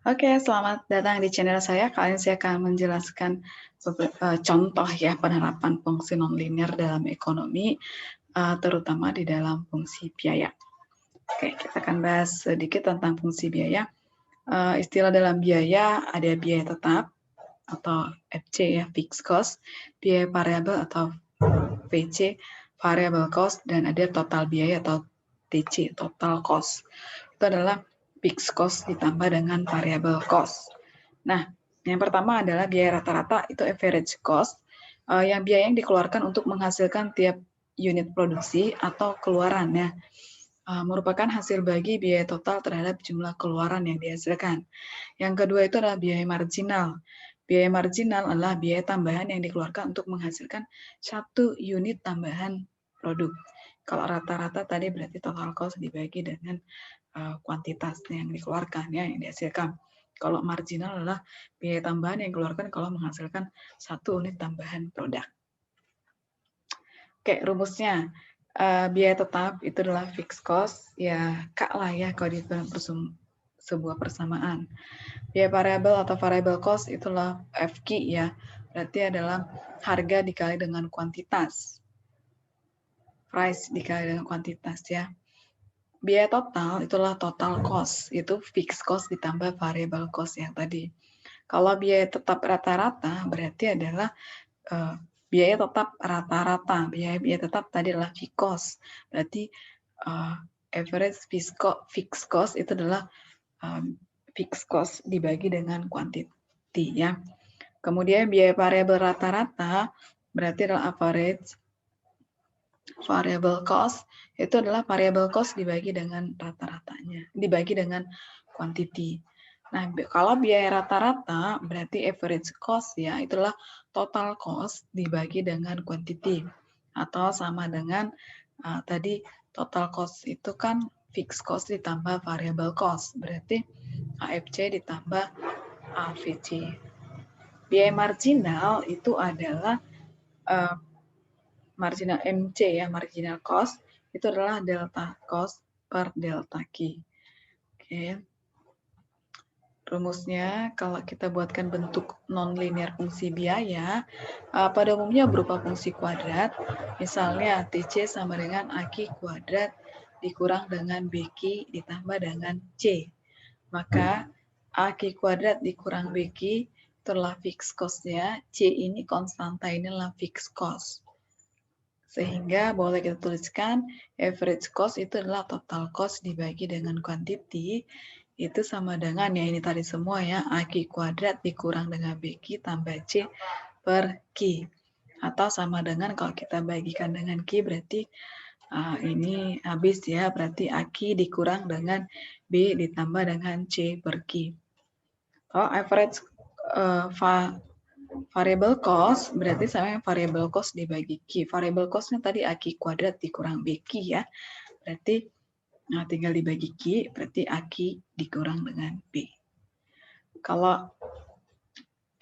Oke, selamat datang di channel saya. Kali ini saya akan menjelaskan contoh ya penerapan fungsi nonlinear dalam ekonomi, terutama di dalam fungsi biaya. Oke, kita akan bahas sedikit tentang fungsi biaya. Istilah dalam biaya ada biaya tetap atau FC ya, fixed cost, biaya variabel atau VC, variable cost, dan ada total biaya atau TC, total cost. Itu adalah fixed cost ditambah dengan variable cost. Nah, yang pertama adalah biaya rata-rata, itu average cost, yang biaya yang dikeluarkan untuk menghasilkan tiap unit produksi atau keluarannya, merupakan hasil bagi biaya total terhadap jumlah keluaran yang dihasilkan. Yang kedua itu adalah biaya marginal. Biaya marginal adalah biaya tambahan yang dikeluarkan untuk menghasilkan satu unit tambahan produk. Kalau rata-rata tadi berarti total cost dibagi dengan kuantitas yang dikeluarkan ya, yang dihasilkan. Kalau marginal adalah biaya tambahan yang dikeluarkan kalau menghasilkan satu unit tambahan produk. Oke, rumusnya biaya tetap itu adalah fixed cost, ya K lah ya kalau di sebuah persamaan. Biaya variabel atau variable cost itulah FQ ya, berarti adalah harga dikali dengan kuantitas. Price dikali dengan kuantitas ya. Biaya total itulah total cost, itu fixed cost ditambah variable cost yang tadi. Kalau biaya tetap rata-rata berarti adalah biaya tetap rata-rata. Biaya tetap tadi adalah fixed cost. Berarti average fixed cost itu adalah fixed cost dibagi dengan quantity ya. Kemudian biaya variabel rata-rata berarti adalah average variable cost, itu adalah variable cost dibagi dengan rata-ratanya, dibagi dengan quantity. Nah, kalau biaya rata-rata berarti average cost ya, itulah total cost dibagi dengan quantity. Atau sama dengan tadi total cost itu kan fixed cost ditambah variable cost, berarti AFC ditambah AVC. Biaya marginal itu adalah marginal MC ya, marginal cost, itu adalah delta cost per delta Q. Oke. Rumusnya kalau kita buatkan bentuk nonlinear fungsi biaya, pada umumnya berupa fungsi kuadrat, misalnya TC sama dengan AQ kuadrat dikurang dengan BQ ditambah dengan C. Maka AQ kuadrat dikurang BQ itulah fixed cost-nya, C ini konstanta, inilah fixed cost. Sehingga boleh kita tuliskan average cost itu adalah total cost dibagi dengan quantity, itu sama dengan ya ini tadi semua ya, AQ kuadrat dikurang dengan BQ tambah C per Q. Atau sama dengan kalau kita bagikan dengan Q berarti ini habis ya, berarti AQ dikurang dengan B ditambah dengan C per Q. Kalau average variable cost berarti sama yang variable cost dibagi Q. Variable costnya tadi AQ kuadrat dikurang BQ ya. Berarti tinggal dibagi Q, berarti AQ dikurang dengan B. Kalau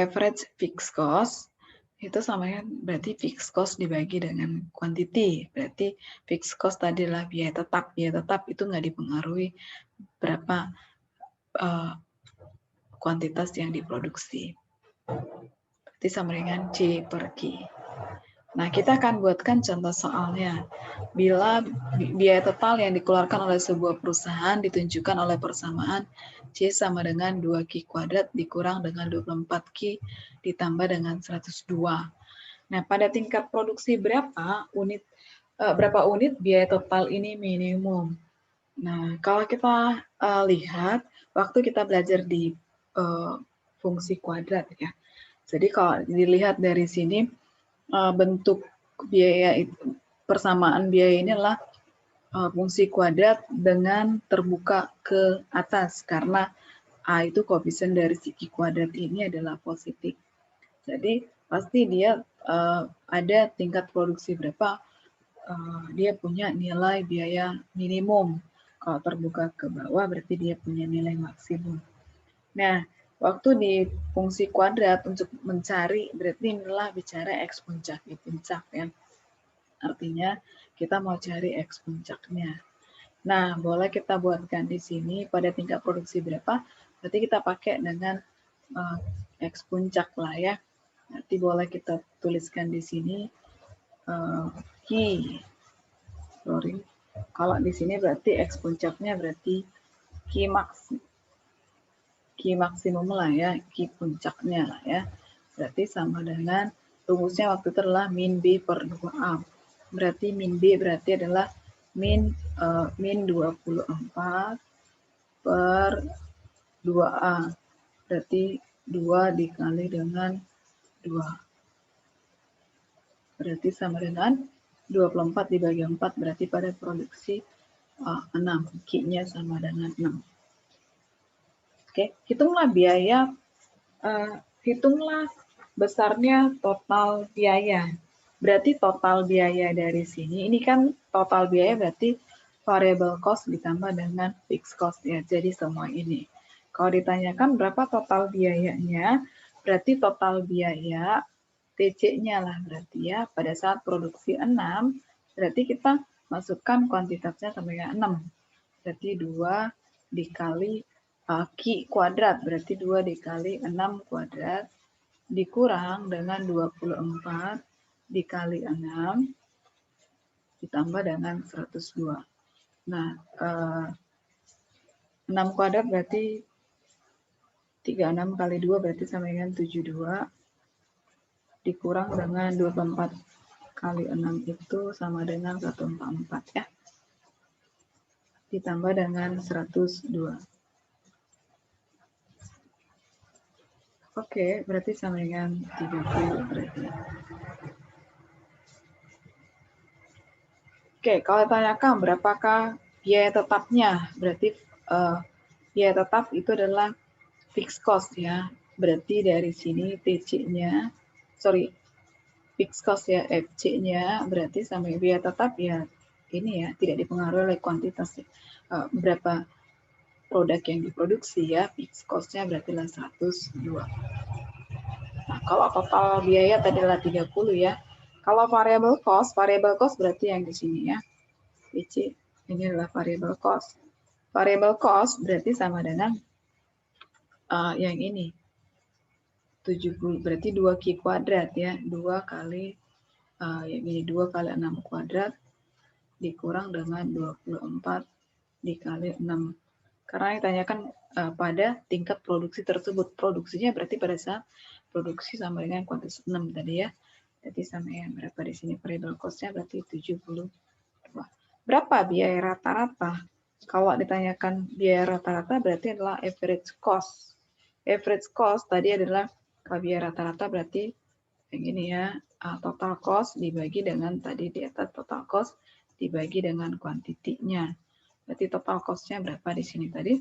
average fixed cost itu sama kan berarti fixed cost dibagi dengan quantity. Berarti fixed cost tadi adalah biaya tetap. Biaya tetap itu nggak dipengaruhi berapa kuantitas yang diproduksi. Berarti sama dengan C per Q. Nah, kita akan buatkan contoh soalnya. Bila biaya total yang dikeluarkan oleh sebuah perusahaan ditunjukkan oleh persamaan C sama dengan 2Q kuadrat dikurang dengan 24Q ditambah dengan 102. Nah, pada tingkat produksi berapa unit biaya total ini minimum? Nah, kalau kita lihat waktu kita belajar di fungsi kuadrat ya. Jadi kalau dilihat dari sini bentuk biaya persamaan biaya ini adalah fungsi kuadrat dengan terbuka ke atas karena A itu koefisien dari segi kuadrat ini adalah positif. Jadi pasti dia ada tingkat produksi berapa, dia punya nilai biaya minimum. Kalau terbuka ke bawah berarti dia punya nilai maksimum. Nah, waktu di fungsi kuadrat untuk mencari berarti inilah bicara X puncak, Y puncak ya. Artinya kita mau cari X puncaknya. Nah, boleh kita buatkan di sini pada tingkat produksi berapa, berarti kita pakai dengan X puncak lah ya. Nanti boleh kita tuliskan di sini Q. Sorry. Kalau di sini berarti X puncaknya berarti Q maksimum lah ya, Q puncaknya lah ya. Berarti sama dengan rumusnya waktu itu adalah min B per 2A. Berarti min B berarti adalah min 24 per 2A. Berarti 2 dikali dengan 2. Berarti sama dengan 24 dibagi 4, berarti pada produksi 6. Q-nya sama dengan 6. Oke, hitunglah biaya, hitunglah besarnya total biaya. Berarti total biaya dari sini, ini kan total biaya berarti variable cost ditambah dengan fixed cost ya. Jadi semua ini. Kalau ditanyakan berapa total biayanya, berarti total biaya TC-nya lah berarti ya. Pada saat produksi 6, berarti kita masukkan kuantitasnya sampai 6. Berarti 2 dikali Q kuadrat, berarti 2 dikali 6 kuadrat dikurang dengan 24 dikali 6 ditambah dengan 102. Nah, 6 kuadrat berarti 36 kali 2 berarti sama dengan 72 dikurang dengan 24 kali 6 itu sama dengan 144 ya. Ditambah dengan 102. Oke, berarti sama dengan 30 berarti. Oke, kalau ditanyakan berapakah biaya tetapnya, berarti biaya tetap itu adalah fixed cost ya. Berarti dari sini TC-nya, fixed cost ya, FC-nya berarti sama biaya tetap ya ini ya, tidak dipengaruhi oleh kuantitas ya. Berapa produk yang diproduksi ya, fixed cost-nya berarti lah 102. Nah, kalau total biaya tadi adalah 30 ya. Kalau variable cost berarti yang di sini ya. PC ini adalah variable cost. Variable cost berarti sama dengan yang ini. 70 berarti 2Q kuadrat ya. 2 kali yang ini 2 kali 6 kuadrat dikurang dengan 24 dikali 6. Karena ditanyakan pada tingkat produksi tersebut. Produksinya berarti pada saat produksi sama dengan kuantitas 6 tadi ya. Jadi sama yang berapa di sini variable cost-nya berarti 72. Berapa biaya rata-rata? Kalau ditanyakan biaya rata-rata berarti adalah average cost. Average cost tadi adalah biaya rata-rata berarti yang ini ya, total cost dibagi dengan tadi di atas total cost dibagi dengan kuantitinya. Berarti total cost-nya berapa di sini tadi?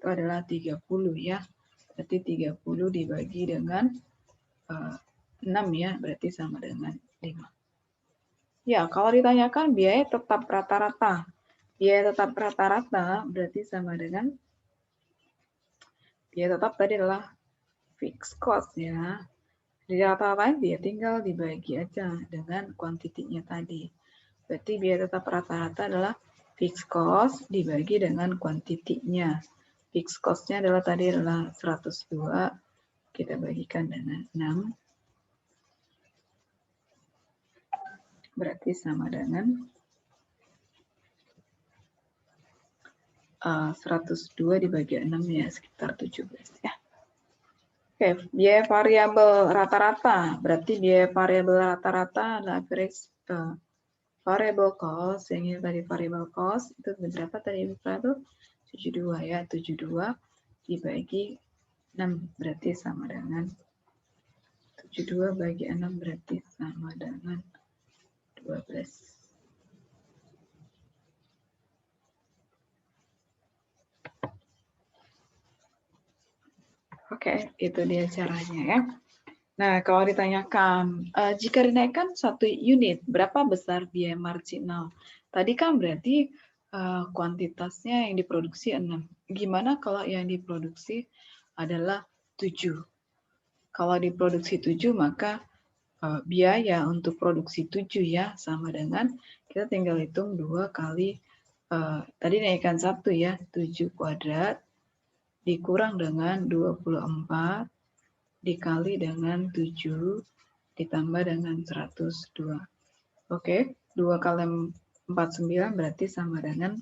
Itu adalah 30 ya. Berarti 30 dibagi dengan 6 ya, berarti sama dengan 5. Ya, kalau ditanyakan biaya tetap rata-rata. Biaya tetap rata-rata berarti sama dengan biaya tetap tadi adalah fixed cost ya. Di rata-rata dia tinggal dibagi aja dengan kuantitinya tadi. Berarti biaya tetap rata-rata adalah fixed cost dibagi dengan kuantitinya. Fixed cost-nya adalah tadi adalah 102. Kita bagikan dengan 6. Berarti sama dengan 102 dibagi 6 ya sekitar 17 ya. Oke, biaya variabel rata-rata. Berarti biaya variabel rata-rata adalah average variable cost. Yang ini tadi variable cost itu berapa tadi berapa? 72 ya, 72 dibagi 6 berarti sama dengan 72 bagi 6 berarti sama dengan 12. Oke, itu dia caranya ya. Nah, kalau ditanyakan, jika dinaikkan 1 unit, berapa besar biaya marginal? Tadi kan berarti kuantitasnya yang diproduksi 6. Gimana kalau yang diproduksi adalah 7? Kalau diproduksi 7, maka biaya untuk produksi 7 ya, sama dengan, kita tinggal hitung 2 kali tadi naikkan 1 ya, 7 kuadrat dikurang dengan 24 dikali dengan 7 ditambah dengan 102. Oke, 2 kali 49 berarti sama dengan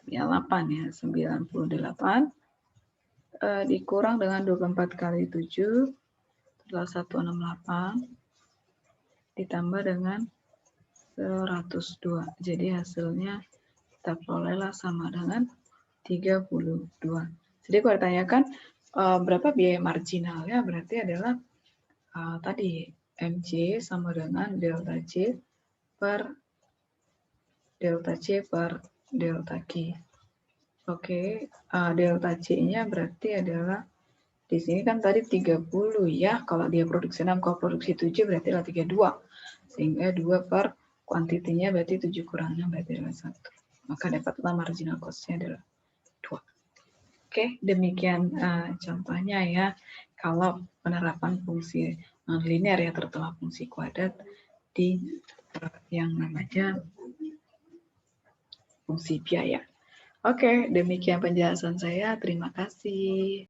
98 ya, 98 dikurang dengan 24 kali 7 adalah 168 ditambah dengan 102. Jadi hasilnya kita perolehlah sama dengan 32. Jadi kalau ditanyakan berapa biaya marginalnya, berarti adalah tadi MC sama dengan delta C per delta C per delta Q. Oke, delta C-nya berarti adalah di sini kan tadi 30 ya, kalau dia produksi 6, kalau produksi 7 berarti adalah 32. Sehingga 2 per kuantitinya berarti 7 kurang 6 berarti adalah 1. Maka dapatlah marginal cost-nya adalah 2. Oke, demikian contohnya ya. Kalau penerapan fungsi linear ya, terutama fungsi kuadrat di yang namanya fungsi biaya. Oke, demikian penjelasan saya. Terima kasih.